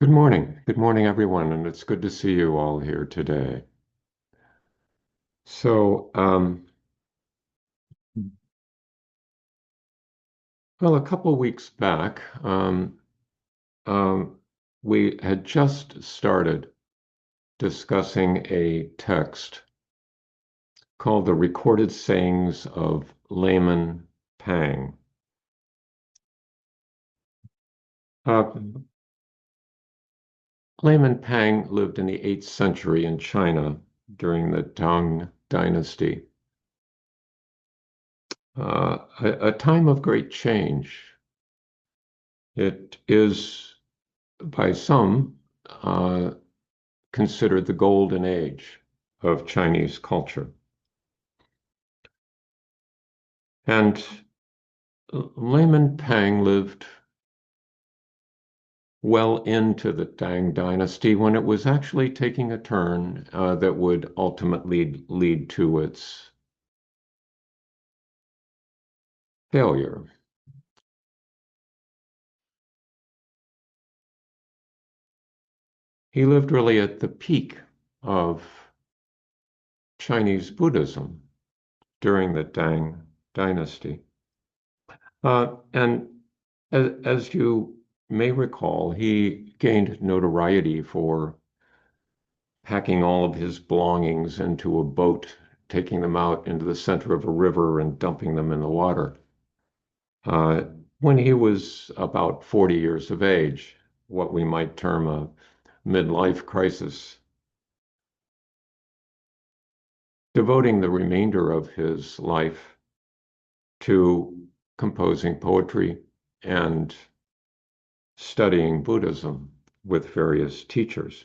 Good morning. Good morning, everyone, and it's good to see you all here today. So, well, a couple of weeks back, um, we had just started discussing a text called The Recorded Sayings of Layman Pang. Uh, Layman Pang lived in the 8th century in China during the Tang Dynasty, a time of great change. It is by some considered the golden age of Chinese culture. And Layman Pang lived well into the Tang Dynasty when it was actually taking a turn that would ultimately lead to its failure. He lived really at the peak of Chinese Buddhism during the Tang Dynasty. And as you may recall, he gained notoriety for packing all of his belongings into a boat, taking them out into the center of a river and dumping them in the water. Uh, when he was about 40 years of age, what we might term a midlife crisis, devoting the remainder of his life to composing poetry and studying Buddhism with various teachers.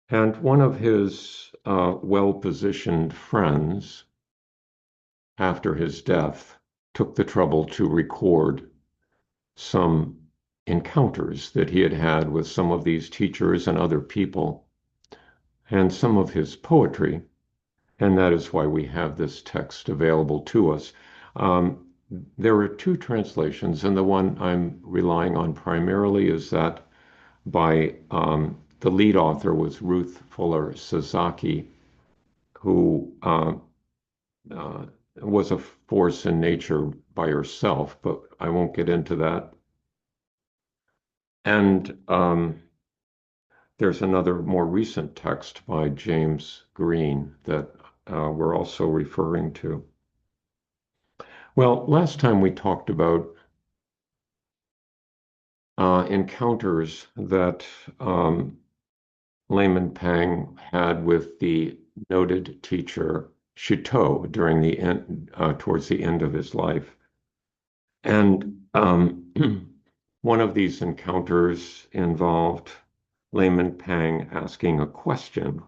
And one of his well-positioned friends, after his death, took the trouble to record some encounters that he had had with some of these teachers and other people, and some of his poetry. And that is why we have this text available to us. Um, there are two translations, and the one I'm relying on primarily is that by the lead author was Ruth Fuller Sasaki, who uh, was a force in nature by herself, but I won't get into that. And there's another more recent text by James Green that we're also referring to. Well, last time we talked about encounters that Layman Pang had with the noted teacher Chiteau during the end, towards the end of his life. And one of these encounters involved Layman Pang asking a question,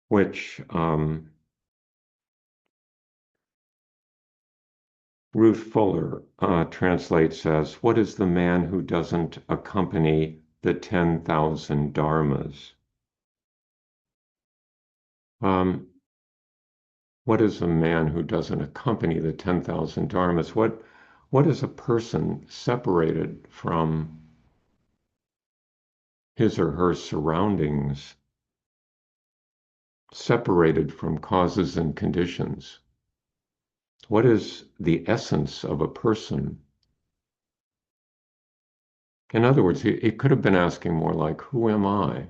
which Ruth Fuller translates as, "What is the man who doesn't accompany the 10,000 dharmas?" Um, what is a man who doesn't accompany the 10,000 dharmas? What is a person separated from his or her surroundings, separated from causes and conditions? What is the essence of a person? In other words, he could have been asking more like, who am I?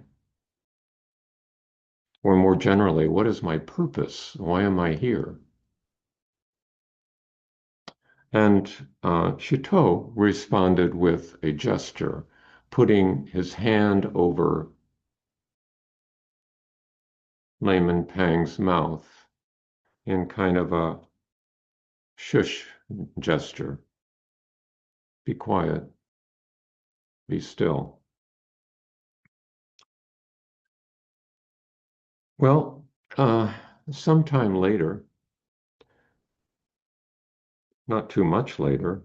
Or more generally, what is my purpose? Why am I here? And Chiteau responded with a gesture, putting his hand over Layman Pang's mouth in kind of a shush gesture. Be quiet, be still. Well, sometime later, not too much later,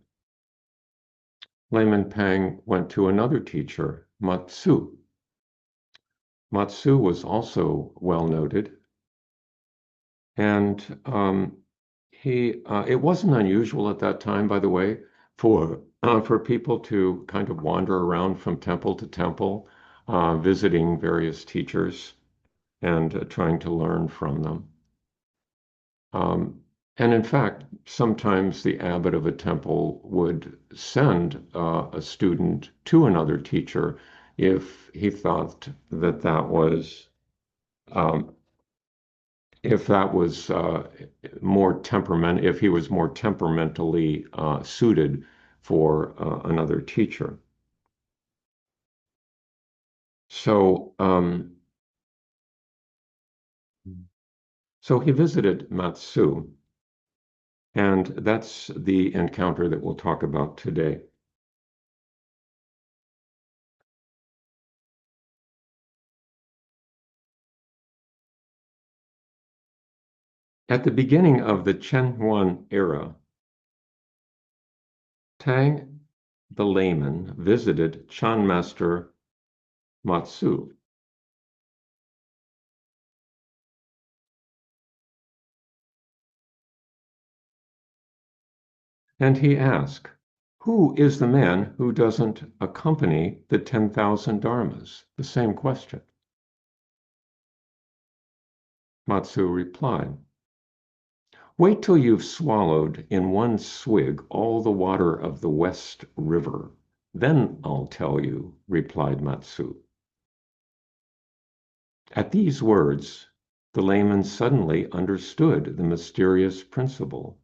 Layman Pang went to another teacher, Matsu. Matsu was also well noted, and it wasn't unusual at that time, by the way, for people to kind of wander around from temple to temple, visiting various teachers and trying to learn from them. Um, and in fact, sometimes the abbot of a temple would send a student to another teacher if he thought that that was um, if that was more temperament, if he was more temperamentally suited for another teacher. So, so he visited Matsu, and that's the encounter that we'll talk about today. At the beginning of the Chen Huan era, Tang the layman visited Chan Master Matsu. And he asked, "Who is the man who doesn't accompany the 10,000 dharmas?" The same question. Matsu replied, "Wait till you've swallowed in one swig all the water of the West River. Then I'll tell you," replied Matsu. At these words, the layman suddenly understood the mysterious principle.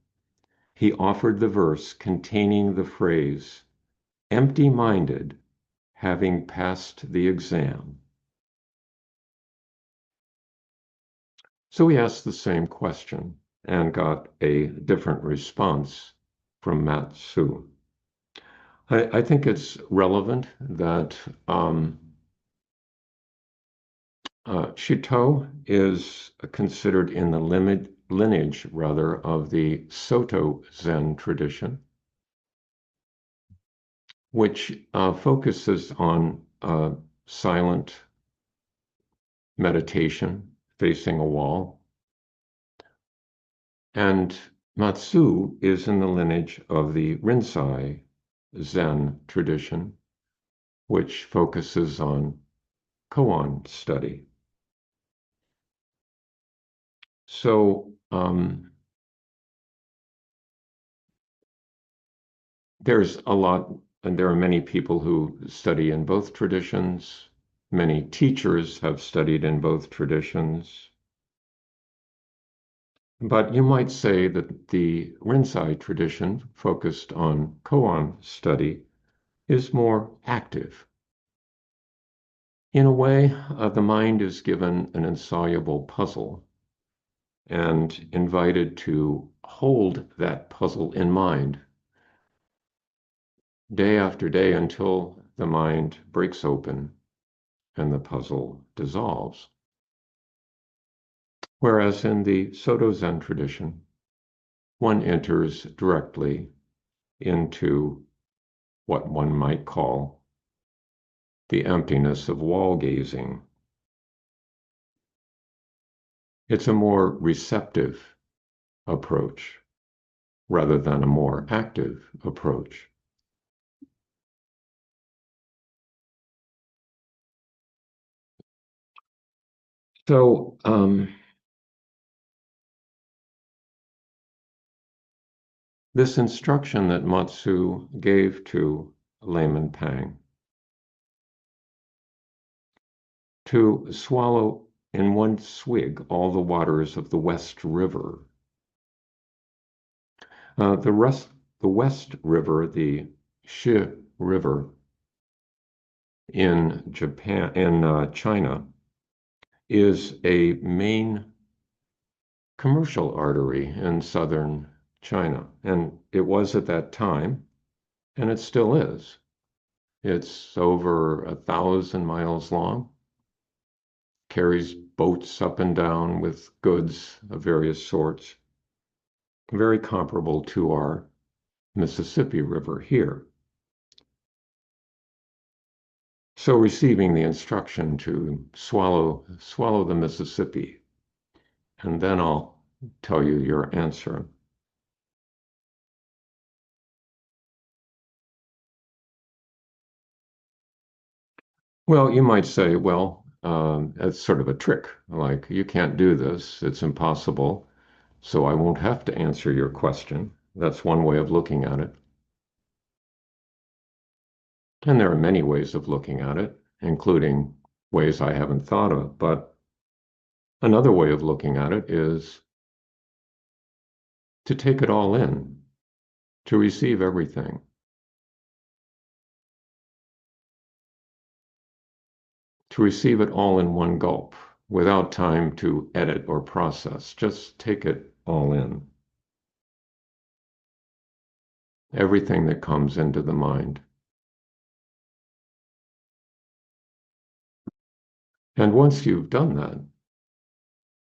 He offered the verse containing the phrase, "empty-minded, having passed the exam." So he asked the same question and got a different response from Matsu. I think it's relevant that Shito is considered in the lineage, rather, of the Soto Zen tradition, which focuses on silent meditation facing a wall. And Matsu is in the lineage of the Rinzai Zen tradition, which focuses on koan study. So there's a lot, and there are many people who study in both traditions. Many teachers have studied in both traditions. But you might say that the Rinzai tradition, focused on koan study, is more active. In a way, the mind is given an insoluble puzzle and invited to hold that puzzle in mind day after day until the mind breaks open and the puzzle dissolves. Whereas in the Soto Zen tradition, one enters directly into what one might call the emptiness of wall gazing. It's a more receptive approach rather than a more active approach. So, this instruction that Matsu gave to Layman Pang to swallow in one swig all the waters of the West River. The West River, the Shi River in China, is a main commercial artery in southern China, and it was at that time, and it still is. It's over 1,000 miles long, carries boats up and down with goods of various sorts, very comparable to our Mississippi River here. So receiving the instruction to swallow the Mississippi, and then I'll tell you your answer. Well, you might say, well, it's sort of a trick. Like, you can't do this, it's impossible, so I won't have to answer your question. That's one way of looking at it. And there are many ways of looking at it, including ways I haven't thought of. But another way of looking at it is to take it all in, to receive everything, to receive it all in one gulp without time to edit or process. Just take it all in, everything that comes into the mind. And once you've done that,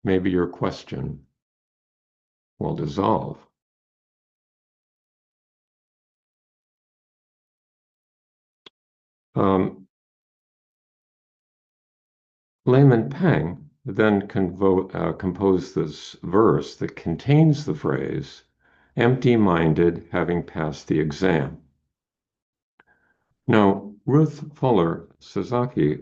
maybe your question will dissolve. Um, Layman Pang then composed this verse that contains the phrase, empty-minded having passed the exam. Now, Ruth Fuller Sasaki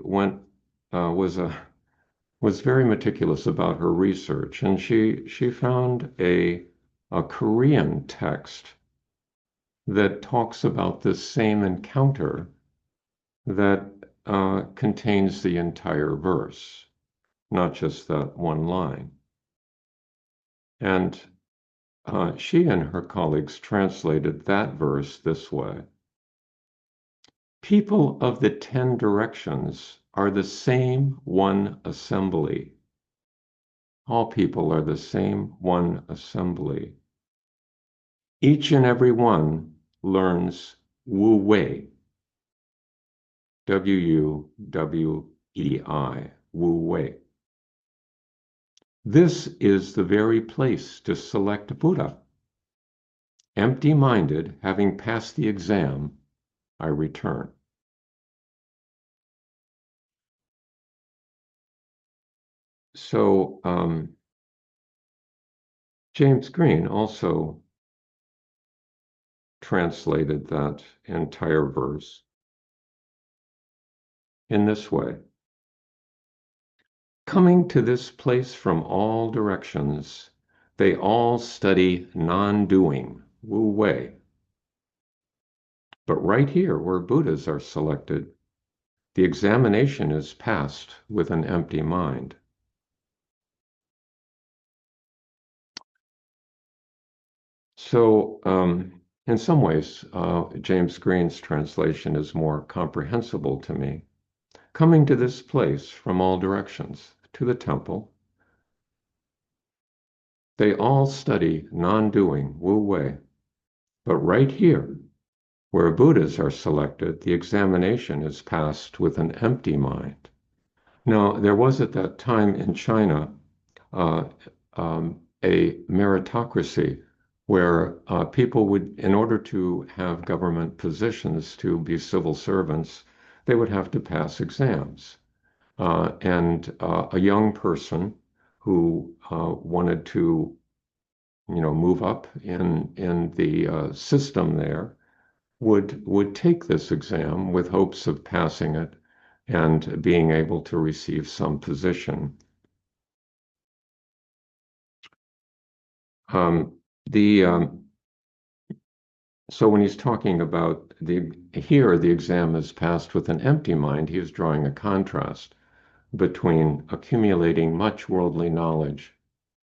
was very meticulous about her research, and she found a Korean text that talks about this same encounter that contains the entire verse, not just that one line. And she and her colleagues translated that verse this way: people of the 10 directions are the same one assembly. All people are the same one assembly. Each and every one learns wu-wei, W-U-W-E-I, wu-wei. This is the very place to select Buddha. Empty-minded, having passed the exam, I return. So James Green also translated that entire verse in this way: coming to this place from all directions, they all study non-doing, wu-wei. But right here, where Buddhas are selected, the examination is passed with an empty mind. So, in some ways, James Green's translation is more comprehensible to me. Coming to this place from all directions, to the temple, they all study non-doing, wu-wei. But right here, where Buddhas are selected, the examination is passed with an empty mind. Now, there was at that time in China uh, a meritocracy where people would, in order to have government positions, to be civil servants, they would have to pass exams. And a young person who wanted to, move up in the system there would take this exam with hopes of passing it and being able to receive some position. Um, the So when he's talking about the exam is passed with an empty mind, he is drawing a contrast between accumulating much worldly knowledge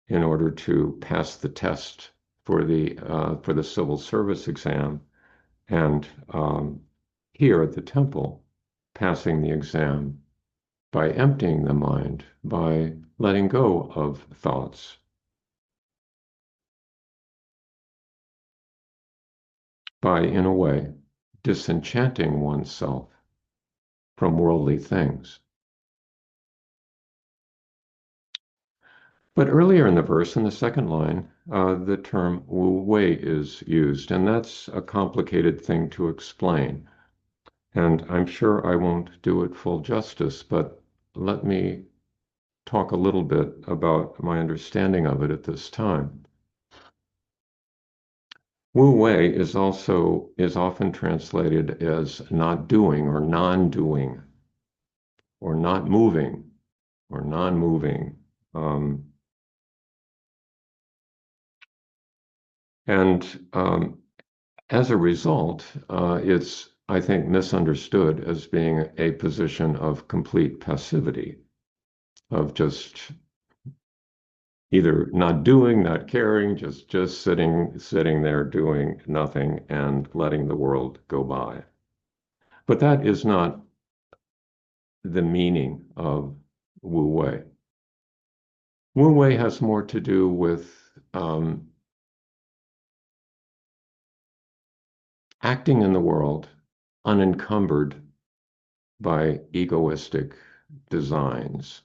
in order to pass the test for the civil service exam, and here at the temple, passing the exam by emptying the mind, by letting go of thoughts, by, in a way, disenchanting oneself from worldly things. But earlier in the verse, in the second line, the term wu-wei is used, and that's a complicated thing to explain. And I'm sure I won't do it full justice, but let me talk a little bit about my understanding of it at this time. Wu-wei is often translated as not doing or non-doing. or not moving or non-moving. Um, and as a result, it's, I think, misunderstood as being a position of complete passivity, of just either not doing, not caring, just sitting there doing nothing and letting the world go by. But that is not the meaning of wu-wei. Wu-wei has more to do with acting in the world unencumbered by egoistic designs,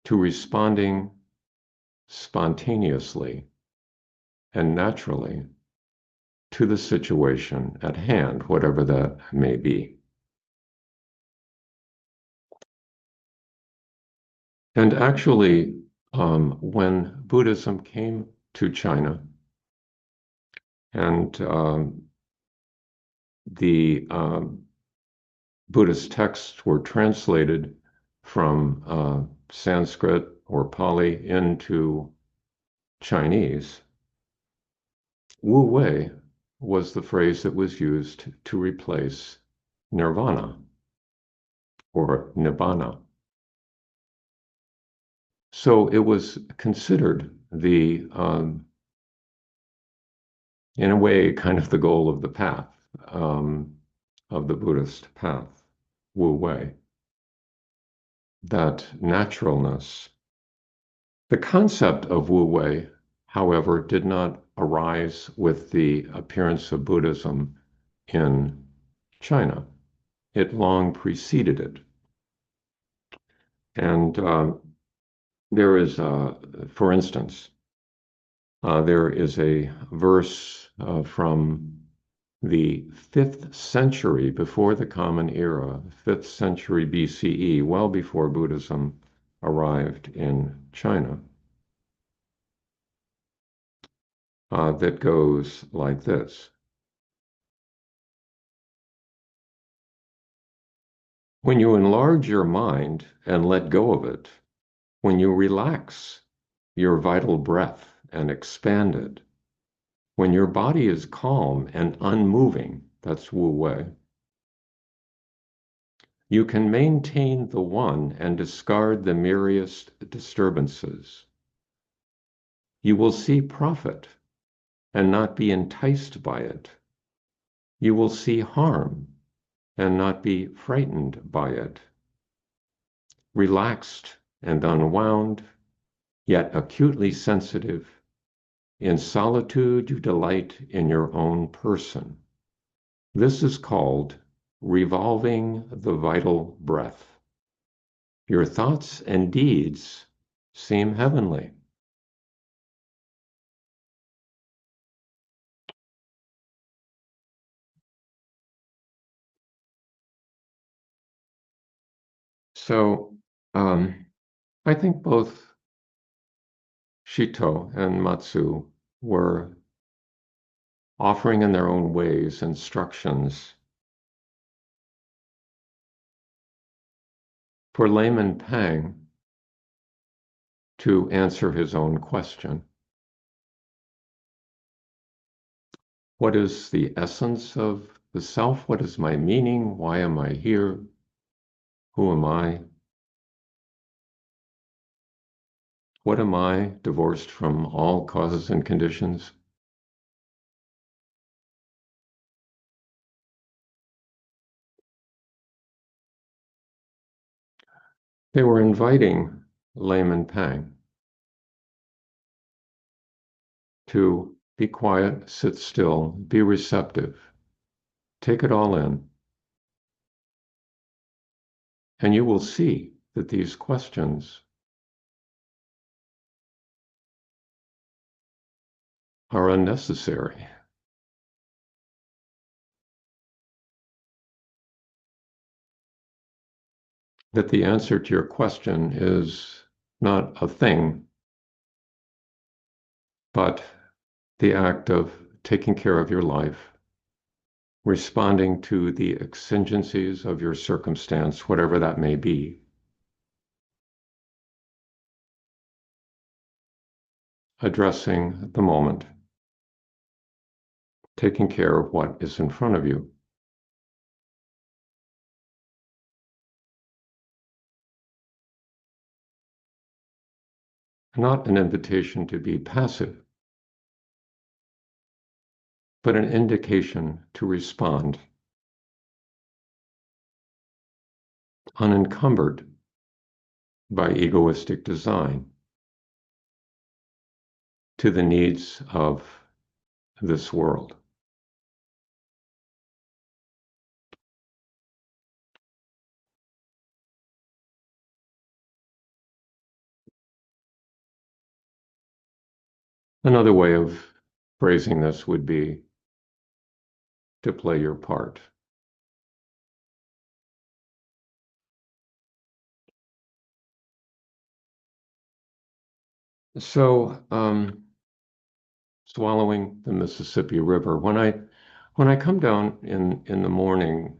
to responding spontaneously and naturally to the situation at hand, whatever that may be. And actually, when Buddhism came to China and the Buddhist texts were translated from Sanskrit or Pali into Chinese, Wu Wei was the phrase that was used to replace nirvana or nibbana. So it was considered in a way, kind of the goal of the path, of the Buddhist path, Wu Wei, that naturalness. The concept of Wu Wei, however, did not arise with the appearance of Buddhism in China. It long preceded it. And there is, for instance, there is a verse from the 5th century before the Common Era, 5th century BCE, well before Buddhism arrived in China, that goes like this. When you enlarge your mind and let go of it, when you relax your vital breath and expand it, when your body is calm and unmoving, that's Wu Wei, you can maintain the one and discard the myriest disturbances. You will see profit and not be enticed by it. You will see harm and not be frightened by it. Relaxed and unwound, yet acutely sensitive, in solitude you delight in your own person. This is called revolving the vital breath. Your thoughts and deeds seem heavenly. So I think both Shito and Matsu were offering in their own ways instructions for Layman Pang to answer his own question. What is the essence of the self? What is my meaning? Why am I here? Who am I? What am I, divorced from all causes and conditions? They were inviting Layman Pang to be quiet, sit still, be receptive, take it all in, and you will see that these questions are unnecessary, that the answer to your question is not a thing, but the act of taking care of your life, responding to the exigencies of your circumstance, whatever that may be, addressing the moment, taking care of what is in front of you. Not an invitation to be passive, but an indication to respond, unencumbered by egoistic design, to the needs of this world. Another way of phrasing this would be to play your part. So, swallowing the Mississippi River. When I come down in the morning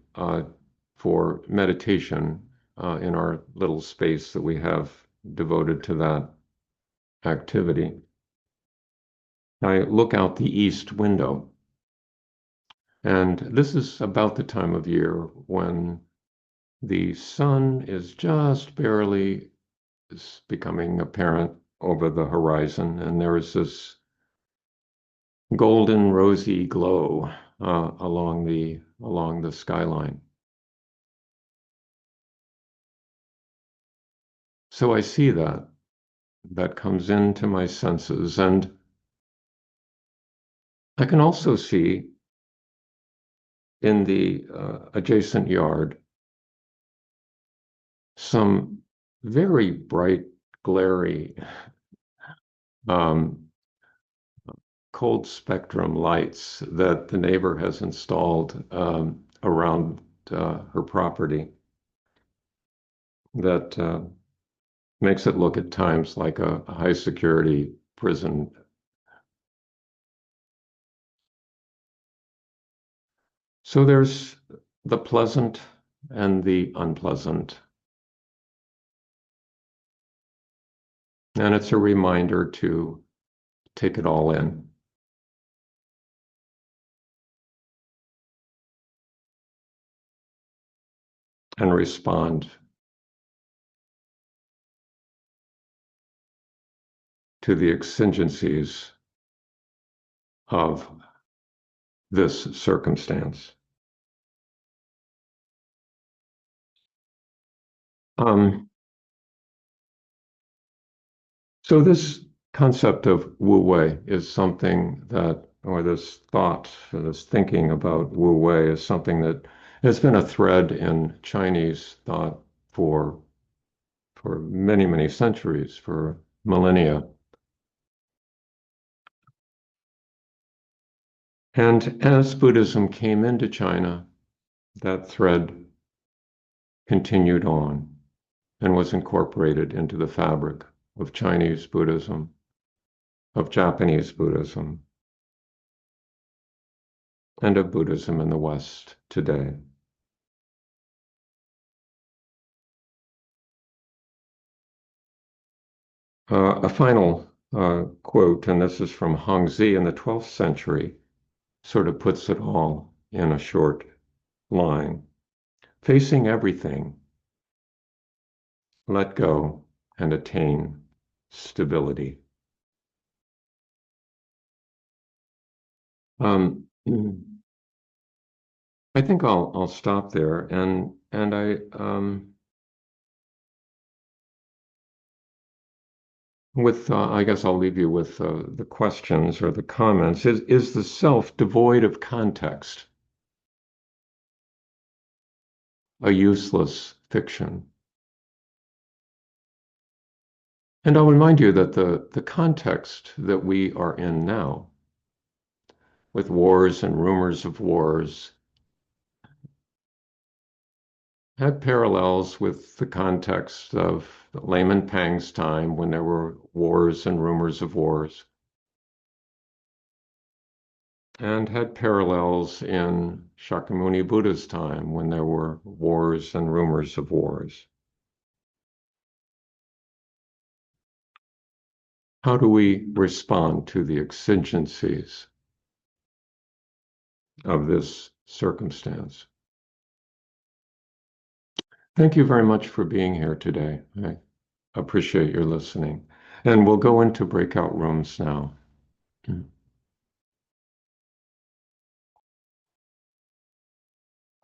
for meditation in our little space that we have devoted to that activity, I look out the east window, and this is about the time of year when the sun is just barely becoming apparent over the horizon, and there is this golden rosy glow along the skyline. So I see that comes into my senses, and I can also see in the adjacent yard some very bright, glary, um, cold spectrum lights that the neighbor has installed around her property that makes it look at times like a high security prison. So there's the pleasant and the unpleasant. And it's a reminder to take it all in and respond to the exigencies of this circumstance. Um, so this concept of wu-wei is something that, or this thought, or this thinking about wu-wei is something that has been a thread in Chinese thought for many, many centuries, for millennia. And as Buddhism came into China, that thread continued on and was incorporated into the fabric of Chinese Buddhism, of Japanese Buddhism, and of Buddhism in the West today. A final quote, and this is from Hongzhi in the 12th century, sort of puts it all in a short line. Facing everything, let go and attain stability. I think I'll stop there, and I guess I'll leave you with the questions or the comments. Is the self devoid of context a useless fiction? And I'll remind you that the context that we are in now, with wars and rumors of wars, had parallels with the context of Layman Pang's time when there were wars and rumors of wars. and had parallels in Shakyamuni Buddha's time when there were wars and rumors of wars. How do we respond to the exigencies of this circumstance? Thank you very much for being here today. I appreciate your listening. And we'll go into breakout rooms now.